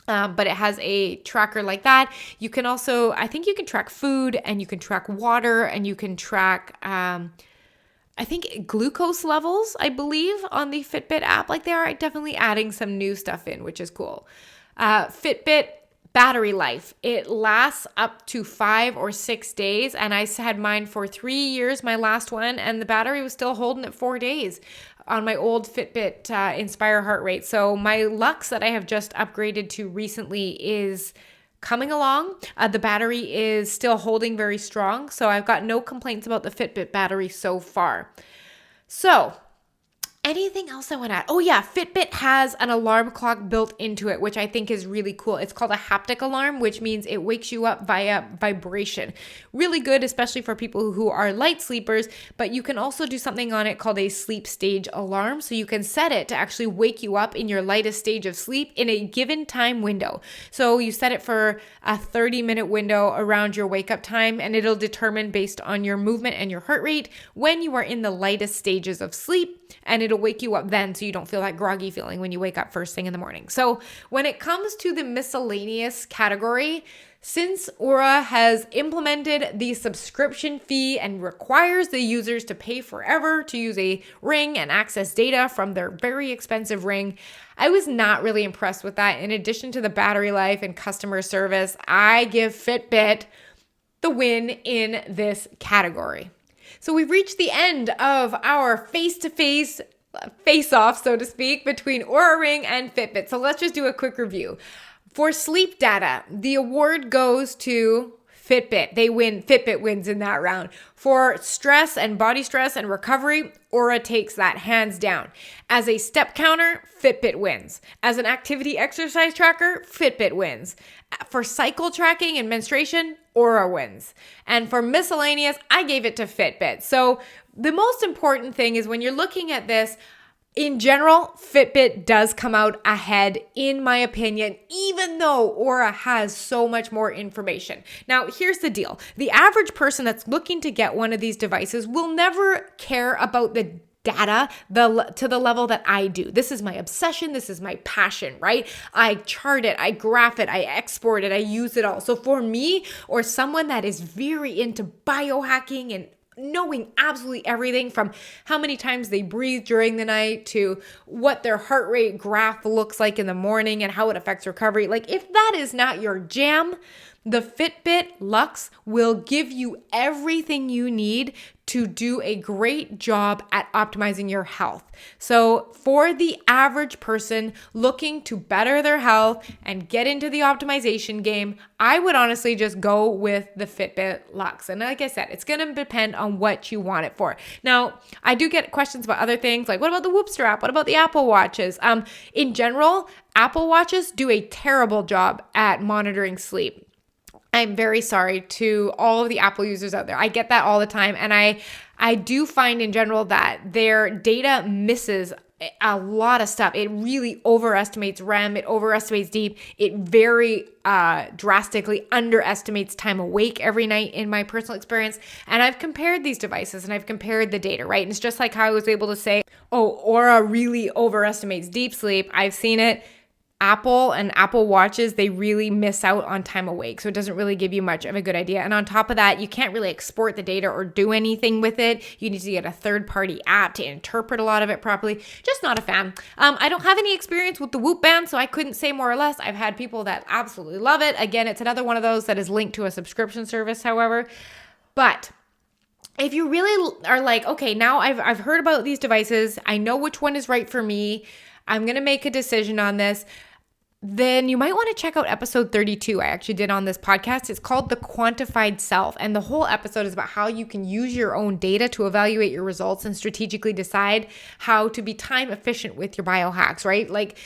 Speaker 1: But it has a tracker like that. You can also, I think you can track food, and you can track water, and you can track, I think, glucose levels, I believe, on the Fitbit app. Like, they are definitely adding some new stuff in, which is cool. Fitbit battery life. It lasts up to 5 or 6 days, and I had mine for 3 years, my last one, and the battery was still holding at 4 days on my old Fitbit Inspire heart rate. So my Luxe that I have just upgraded to recently is coming along. The battery is still holding very strong, so I've got no complaints about the Fitbit battery so far. So anything else I want to add? Oh yeah, Fitbit has an alarm clock built into it, which I think is really cool. It's called a haptic alarm, which means it wakes you up via vibration. Really good, especially for people who are light sleepers, but you can also do something on it called a sleep stage alarm. So you can set it to actually wake you up in your lightest stage of sleep in a given time window. So you set it for a 30-minute window around your wake up time, and it'll determine based on your movement and your heart rate when you are in the lightest stages of sleep, and it'll wake you up then so you don't feel that groggy feeling when you wake up first thing in the morning. So when it comes to the miscellaneous category, since Oura has implemented the subscription fee and requires the users to pay forever to use a ring and access data from their very expensive ring, I was not really impressed with that. In addition to the battery life and customer service, I give Fitbit the win in this category. So we've reached the end of our face-to-face face-off, so to speak, between Oura Ring and Fitbit. So let's just do a quick review. For sleep data, the award goes to Fitbit. Fitbit wins in that round. For stress and body stress and recovery, Oura takes that hands down. As a step counter, Fitbit wins. As an activity exercise tracker, Fitbit wins. For cycle tracking and menstruation, Oura wins. And for miscellaneous, I gave it to Fitbit. So the most important thing is when you're looking at this, in general, Fitbit does come out ahead, in my opinion, even though Oura has so much more information. Now, here's the deal. The average person that's looking to get one of these devices will never care about the data to the level that I do. This is my obsession. This is my passion, right? I chart it, I graph it, I export it, I use it all. So for me, or someone that is very into biohacking and knowing absolutely everything from how many times they breathe during the night to what their heart rate graph looks like in the morning and how it affects recovery. Like, if that is not your jam, the Fitbit Luxe will give you everything you need to do a great job at optimizing your health. So for the average person looking to better their health and get into the optimization game, I would honestly just go with the Fitbit Luxe. And like I said, it's going to depend on what you want it for. Now, I do get questions about other things, like what about the Whoop strap? What about the Apple Watches? In general, Apple Watches do a terrible job at monitoring sleep. I'm very sorry to all of the Apple users out there. I get that all the time. And I do find in general that their data misses a lot of stuff. It really overestimates REM. It overestimates deep. It very drastically underestimates time awake every night in my personal experience. And I've compared these devices and I've compared the data, right? And it's just like how I was able to say, oh, Oura really overestimates deep sleep. I've seen it. Apple and Apple Watches, they really miss out on time awake. So it doesn't really give you much of a good idea. And on top of that, you can't really export the data or do anything with it. You need to get a third-party app to interpret a lot of it properly. Just not a fan. I don't have any experience with the Whoop band, so I couldn't say more or less. I've had people that absolutely love it. Again, it's another one of those that is linked to a subscription service, however. But if you really are like, okay, now I've heard about these devices, I know which one is right for me, I'm going to make a decision on this, then you might want to check out episode 32 I actually did on this podcast. It's called The Quantified Self. And the whole episode is about how you can use your own data to evaluate your results and strategically decide how to be time efficient with your biohacks, right? Like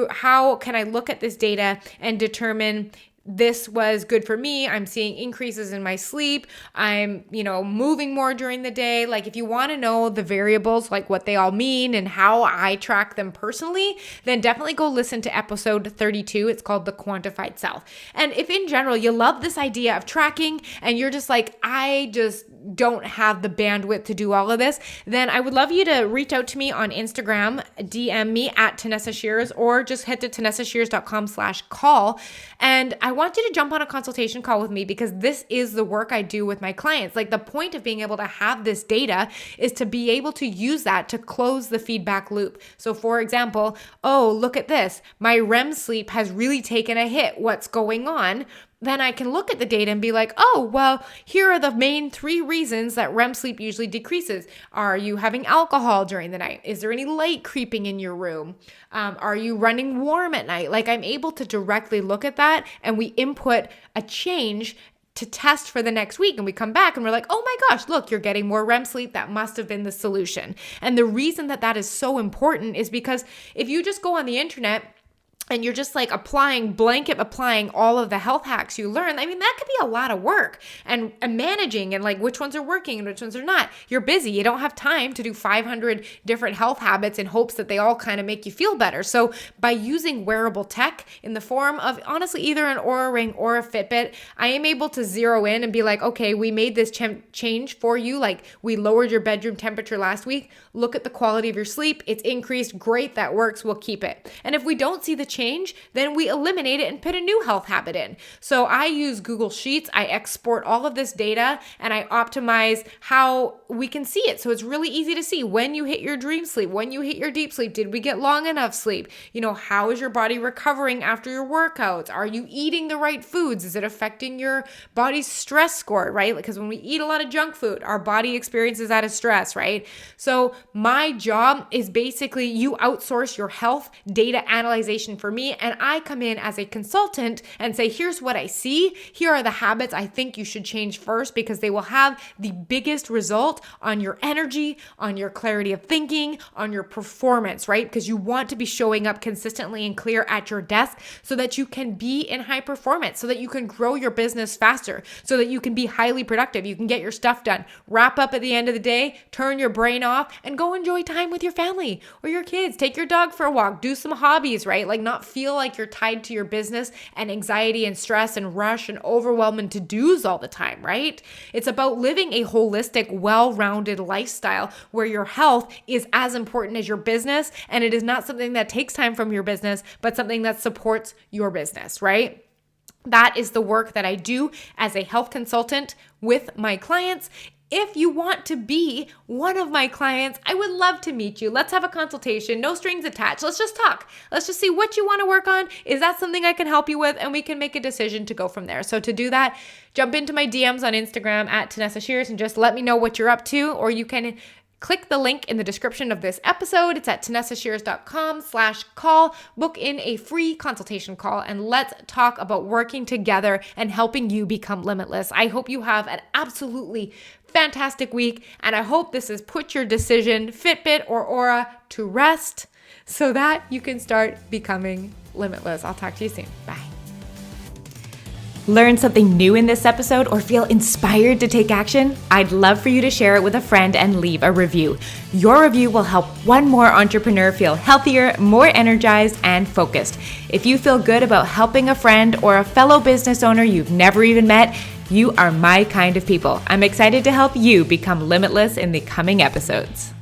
Speaker 1: how can I look at this data and determine this was good for me. I'm seeing increases in my sleep. I'm, moving more during the day. Like if you want to know the variables, like what they all mean and how I track them personally, then definitely go listen to episode 32. It's called The Quantified Self. And if in general you love this idea of tracking and you're just like, I just don't have the bandwidth to do all of this, then I would love you to reach out to me on Instagram, DM me at Tanessa Shears, or just head to tanessashears.com/call. And I want you to jump on a consultation call with me because this is the work I do with my clients. Like the point of being able to have this data is to be able to use that to close the feedback loop. So for example, oh, look at this. My REM sleep has really taken a hit. What's going on? Then I can look at the data and be like, oh, well, here are the main 3 reasons that REM sleep usually decreases. Are you having alcohol during the night? Is there any light creeping in your room? Are you running warm at night? Like I'm able to directly look at that and we input a change to test for the next week. And we come back and we're like, oh my gosh, look, you're getting more REM sleep. That must have been the solution. And the reason that that is so important is because if you just go on the internet and you're just like blanket applying all of the health hacks you learn, I mean, that could be a lot of work and managing and like which ones are working and which ones are not. You're busy. You don't have time to do 500 different health habits in hopes that they all kind of make you feel better. So by using wearable tech in the form of honestly either an Oura Ring or a Fitbit, I am able to zero in and be like, okay, we made this change for you. Like we lowered your bedroom temperature last week. Look at the quality of your sleep. It's increased. Great. That works. We'll keep it. And if we don't see the change, then we eliminate it and put a new health habit in. So I use Google Sheets. I export all of this data and I optimize how we can see it. So it's really easy to see when you hit your dream sleep, when you hit your deep sleep. Did we get long enough sleep? How is your body recovering after your workouts? Are you eating the right foods? Is it affecting your body's stress score, right? Because when we eat a lot of junk food, our body experiences that as stress, right? So my job is basically you outsource your health data analyzation for me, and I come in as a consultant and say, here's what I see. Here are the habits I think you should change first because they will have the biggest result on your energy, on your clarity of thinking, on your performance, right? Because you want to be showing up consistently and clear at your desk so that you can be in high performance, so that you can grow your business faster, so that you can be highly productive. You can get your stuff done, wrap up at the end of the day, turn your brain off, and go enjoy time with your family or your kids. Take your dog for a walk, do some hobbies, right? Like not feel like you're tied to your business and anxiety and stress and rush and overwhelming to-dos all the time, right? It's about living a holistic, well-rounded lifestyle where your health is as important as your business, and it is not something that takes time from your business, but something that supports your business, right? That is the work that I do as a health consultant with my clients. If you want to be one of my clients, I would love to meet you. Let's have a consultation, no strings attached. Let's just talk. Let's just see what you want to work on. Is that something I can help you with? And we can make a decision to go from there. So to do that, jump into my DMs on Instagram at Tanessa Shears and just let me know what you're up to, or you can click the link in the description of this episode. It's at tanessashears.com/call. Book in a free consultation call and let's talk about working together and helping you become limitless. I hope you have an absolutely fantastic week, and I hope this has put your decision, Fitbit or Oura, to rest so that you can start becoming limitless. I'll talk to you soon. Bye. Learn something new in this episode or feel inspired to take action? I'd love for you to share it with a friend and leave a review. Your review will help one more entrepreneur feel healthier, more energized, and focused. If you feel good about helping a friend or a fellow business owner you've never even met, you are my kind of people. I'm excited to help you become limitless in the coming episodes.